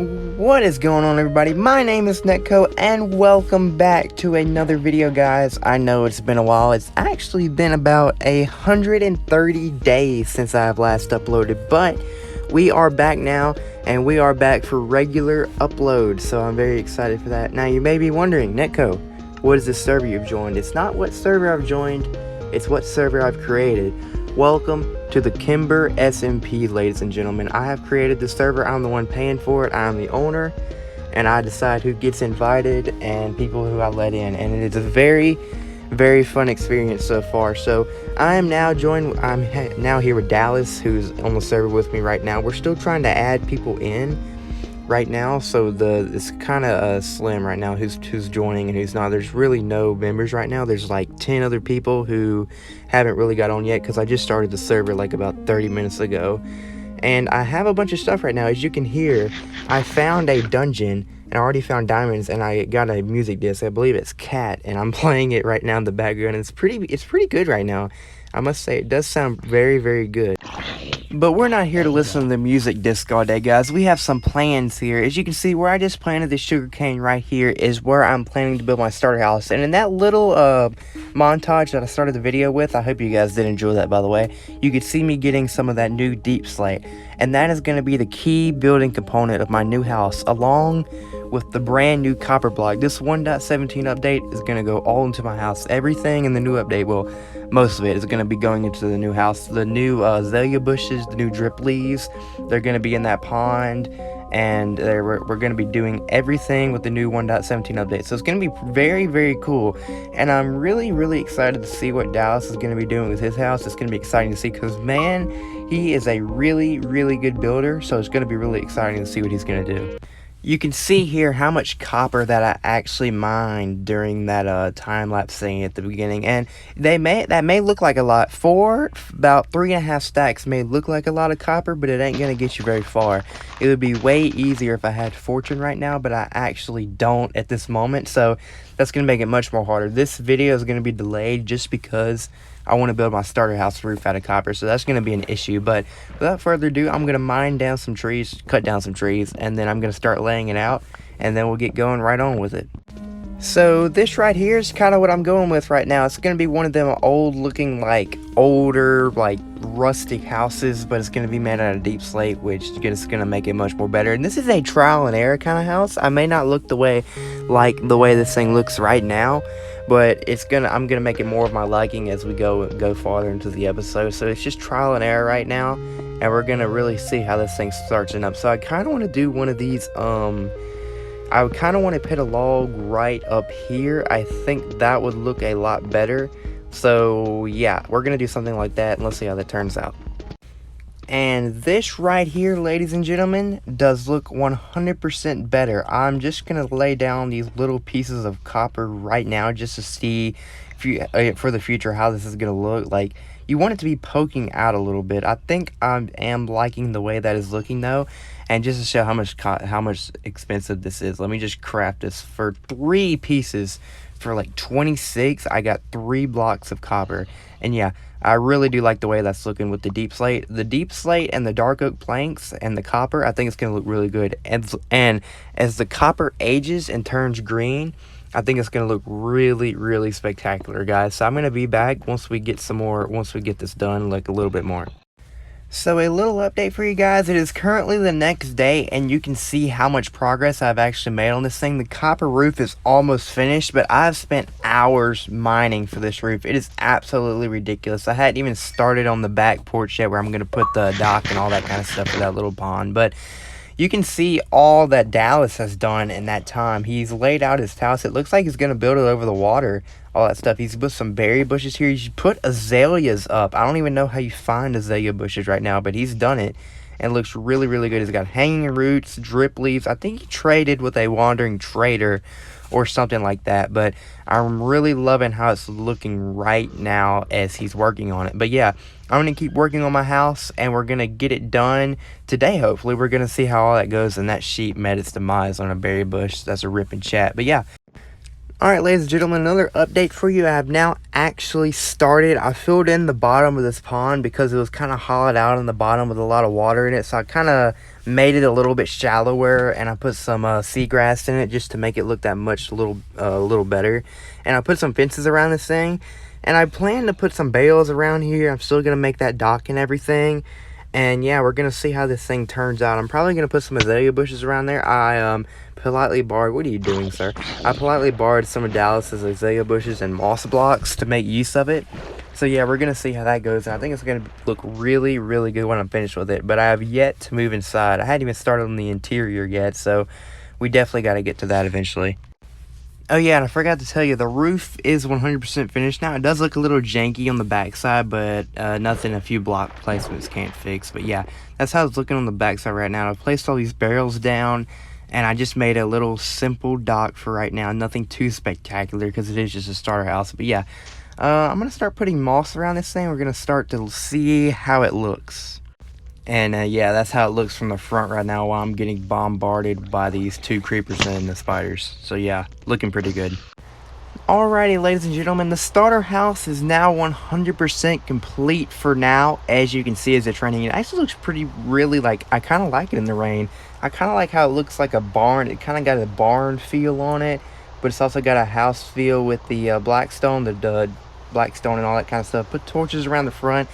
What is going on, everybody? My name is Netco and welcome back to another video, guys. I know it's been a while. It's actually been about 130 days since I have last uploaded, but we are back now and we are back for regular uploads, so I'm very excited for that. Now you may be wondering, Netco, what is this server you've joined? It's not what server I've joined, it's what server I've created. Welcome to the Kimber SMP, ladies and gentlemen. I have created the server. I'm the one paying for it. I'm the owner, and I decide who gets invited and people who I let in. And it is a very, very fun experience so far. So I'm now here with Dallas, who's on the server with me right now. We're still trying to add people in right now, so it's kind of slim right now who's joining and who's not. There's really no members right now. There's like 10 other people who haven't really got on yet because I just started the server like about 30 minutes ago, and I have a bunch of stuff right now. As you can hear, I found a dungeon and I already found diamonds, and I got a music disc. I believe it's Cat, and I'm playing it right now in the background. And it's pretty good right now. I must say, it does sound very, very good. But we're not here to listen to the music disc all day, guys. We have some plans here. As you can see, where I just planted this sugarcane right here is where I'm planning to build my starter house. And in that little montage that I started the video with, I hope you guys did enjoy that, by the way, you could see me getting some of that new deep slate. And that is going to be the key building component of my new house, along with the brand new copper block. This 1.17 update is going to go all into my house. Everything in the new update, well, most of it is going to be going into the new house. The new azalea bushes, the new drip leaves, they're going to be in that pond, and we're going to be doing everything with the new 1.17 update. So it's going to be very, very cool, and I'm really, really excited to see what Dallas is going to be doing with his house. It's going to be exciting to see because, man, he is a really, really good builder, so it's going to be really exciting to see what he's going to do. You can see here how much copper that I actually mined during that time-lapse thing at the beginning, and that may look like a lot. For about 3.5 stacks may look like a lot of copper, but it ain't gonna get you very far. It would be way easier if I had fortune right now, but I actually don't at this moment, so that's gonna make it much more harder. This video is gonna be delayed just because I want to build my starter house roof out of copper, so that's going to be an issue. But without further ado, I'm going to mine down some trees, cut down some trees, and then I'm going to start laying it out, and then we'll get going right on with it. So this right here is kind of what I'm going with right now. It's going to be one of them old looking, like older, like rustic houses, but it's going to be made out of deep slate, which is going to make it much more better. And this is a trial and error kind of house. I may not look the way this thing looks right now, but I'm gonna make it more of my liking as we go farther into the episode. So it's just trial and error right now, and we're gonna really see how this thing starts up. So I kind of want to do one of these. I would kind of want to put a log right up here. I think that would look a lot better. So yeah, we're gonna do something like that, and let's see how that turns out. And this right here, ladies and gentlemen, does look 100% better. I'm just going to lay down these little pieces of copper right now just to see for the future how this is going to look. Like, you want it to be poking out a little bit. I think I am liking the way that is looking, though. And just to show how much expensive this is, let me just craft this for 3 pieces for like 26. I got 3 blocks of copper. And yeah, I really do like the way that's looking with the deep slate. The deep slate and the dark oak planks and the copper, I think it's going to look really good. And as the copper ages and turns green, I think it's going to look really, really spectacular, guys. So I'm going to be back once we get this done, like a little bit more. So a little update for you guys. It is currently the next day, and you can see how much progress I've actually made on this thing. The copper roof is almost finished, but I've spent hours mining for this roof. It is absolutely ridiculous. I hadn't even started on the back porch yet, where I'm going to put the dock and all that kind of stuff for that little pond. But you can see all that Dallas has done in that time. He's laid out his house. It looks like he's going to build it over the water, all that stuff. He's put some berry bushes here. He's put azaleas up. I don't even know how you find azalea bushes right now, but he's done it, and it looks really, really good. He's got hanging roots, drip leaves. I think he traded with a wandering trader or something like that, but I'm really loving how it's looking right now as he's working on it. But yeah, I'm going to keep working on my house, and we're going to get it done today, hopefully. We're going to see how all that goes, and that sheep met its demise on a berry bush. That's a rip and chat. But yeah, Alright, ladies and gentlemen, another update for you. I have now actually started. I filled in the bottom of this pond because it was kind of hollowed out on the bottom with a lot of water in it. So I kind of made it a little bit shallower, and I put some seagrass in it just to make it look that much a little better. And I put some fences around this thing, and I plan to put some bales around here. I'm still going to make that dock and everything. And yeah, we're going to see how this thing turns out. I'm probably going to put some azalea bushes around there. I politely borrowed, what are you doing, sir? I politely borrowed some of Dallas's azalea bushes and moss blocks to make use of it. So yeah, we're going to see how that goes. And I think it's going to look really, really good when I'm finished with it. But I have yet to move inside. I hadn't even started on the interior yet, so we definitely got to get to that eventually. Oh yeah, and I forgot to tell you, the roof is 100% finished now. It does look a little janky on the backside, but nothing a few block placements can't fix. But yeah, that's how it's looking on the backside right now. I've placed all these barrels down, and I just made a little simple dock for right now. Nothing too spectacular because it is just a starter house. But yeah, I'm going to start putting moss around this thing. We're going to start to see how it looks. And yeah, that's how it looks from the front right now while I'm getting bombarded by these two creepers and the spiders. So yeah, looking pretty good. Alrighty, ladies and gentlemen, the starter house is now 100% complete for now. As you can see as it's raining, it actually looks really like, I kind of like it in the rain. I kind of like how it looks like a barn. It kind of got a barn feel on it, but it's also got a house feel with the blackstone, the blackstone and all that kind of stuff. Put torches around the front.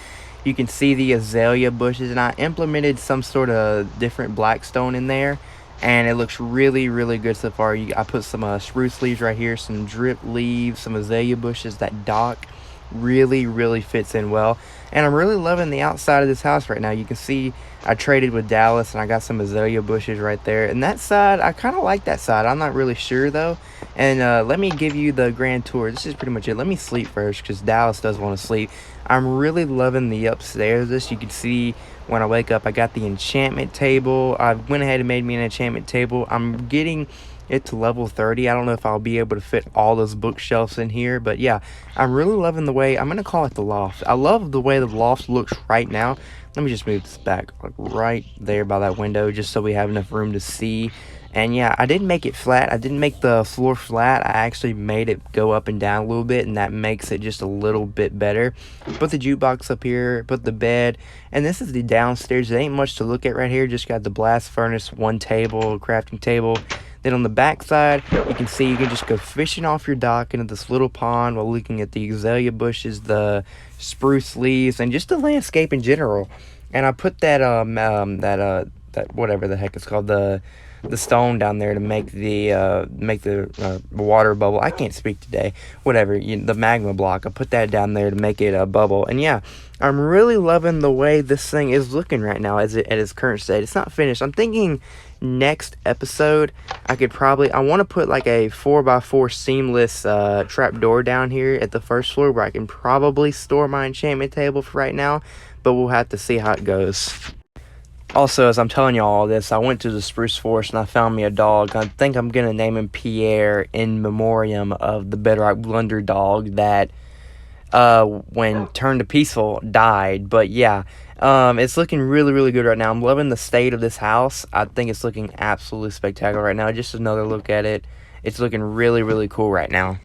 You can see the azalea bushes, and I implemented some sort of different blackstone in there, and it looks really, really good so far. I put some spruce leaves right here, some drip leaves, some azalea bushes. That dock really, really fits in well, and I'm really loving the outside of this house right now. You can see I traded with Dallas, and I got some azalea bushes right there, and that side, I kind of like that side. I'm not really sure though. And let me give you the grand tour. This is pretty much it. Let me sleep first because Dallas does want to sleep. I'm really loving the upstairs. This, you can see when I wake up, I got the enchantment table. I went ahead and made me an enchantment table. I'm getting it to level 30. I don't know if I'll be able to fit all those bookshelves in here, but yeah, I'm really loving the way, I'm gonna call it the loft. I love the way the loft looks right now. Let me just move this back like right there by that window just so we have enough room to see. And yeah, I didn't make it flat. I didn't make the floor flat. I actually made it go up and down a little bit, and that makes it just a little bit better. Put the jukebox up here, put the bed, and this is the downstairs. There ain't much to look at right here. Just got the blast furnace, one table, crafting table. Then on the back side, you can see you can just go fishing off your dock into this little pond while looking at the azalea bushes, the spruce leaves, and just the landscape in general. And I put that that whatever the heck it's called, the stone down there to make the water bubble. I can't speak today. Whatever, the magma block. I put that down there to make it a bubble. And yeah, I'm really loving the way this thing is looking right now at its current state. It's not finished. I'm thinking next episode I want to put like a 4x4 seamless trapdoor down here at the first floor where I can probably store my enchantment table for right now, but we'll have to see how it goes. Also, as I'm telling you all this, I went to the spruce forest and I found me a dog. I think I'm going to name him Pierre in memoriam of the Bedrock Blunder dog that, when turned to peaceful, died. But yeah, it's looking really, really good right now. I'm loving the state of this house. I think it's looking absolutely spectacular right now. Just another look at it. It's looking really, really cool right now.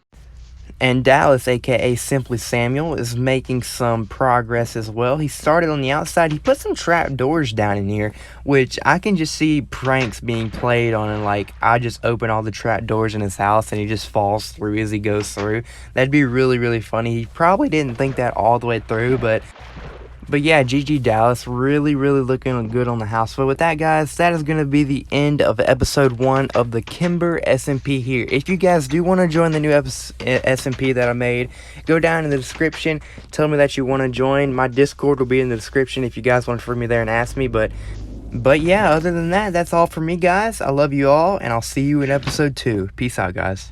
And Dallas, aka Simply Samuel, is making some progress as well. He started on the outside. He put some trap doors down in here, which I can just see pranks being played on. And like, I just open all the trap doors in his house and he just falls through as he goes through. That'd be really, really funny. He probably didn't think that all the way through, but yeah, GG Dallas, really, really looking good on the house. But with that, guys, that is going to be the end of episode 1 of the Kimber SMP here. If you guys do want to join the new SMP that I made, go down in the description. Tell me that you want to join. My Discord will be in the description if you guys want to refer me there and ask me. But yeah, other than that, that's all for me, guys. I love you all, and I'll see you in episode 2. Peace out, guys.